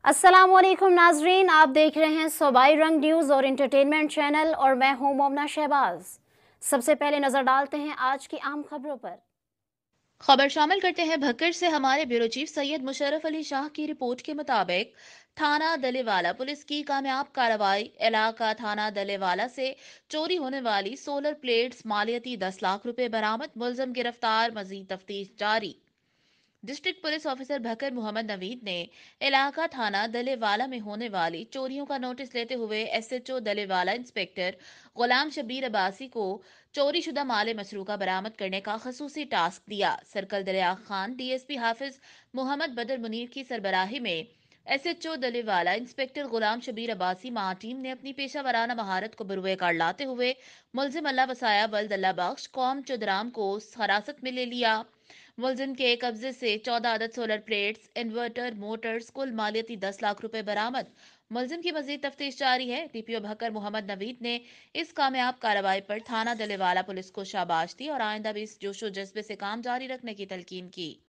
अस्सलाम वालेकुम नाजरीन, आप देख रहे हैं सूबाई रंग न्यूज़ और इंटरटेनमेंट चैनल और मैं हूं मोमना शहबाज। सबसे पहले नजर डालते हैं आज की अहम खबरों पर। खबर शामिल करते हैं भक्कर से। हमारे ब्यूरो चीफ सैयद मुशर्रफ अली शाह की रिपोर्ट के मुताबिक थाना दलेवाला पुलिस की कामयाब कार्रवाई। इलाका थाना दलेवाला से चोरी होने वाली सोलर प्लेट्स, मालियती 10 लाख रुपए बरामद। मुलजिम गिरफ्तार, मजीद तफ्तीश जारी। District police officer Bhakkar Mohammad Naveed ने इलाका थाना दलेवाला में होने वाली चोरियों का नोटिस लेते हुए एसएचओ दलेवाला इंस्पेक्टर गुलाम शबीर अब्बासी को चोरी शुदा माल मसरूका बरामद करने का खसूसी टास्क दिया। सर्कल दरिया खान डीएसपी हाफिज मोहम्मद बदर मुनीर की सरबराही में एसएचओ दलेवाला इंस्पेक्टर गुलाम शबीर अब्बासी माह टीम ने अपनी पेशा वराना महारत को बरुए कार लाते हुए मुलजिम अल्लाह बसाया बल्द अल्लाह बख्श कौम चुदराम को हिरासत में ले लिया। मुलजिम के कब्जे से 14 अदद सोलर प्लेट्स, इन्वर्टर, मोटर्स, कुल मालियती 10 लाख रुपए बरामद। मुलजिम की मजीद तफ्तीश जारी है। डीपीओ भकर मोहम्मद नवीद ने इस कामयाब कार्रवाई पर थाना दलेवाला पुलिस को शाबाश दी और आइंदा भी इस जोशो जज्बे से काम जारी रखने की तलकीन की।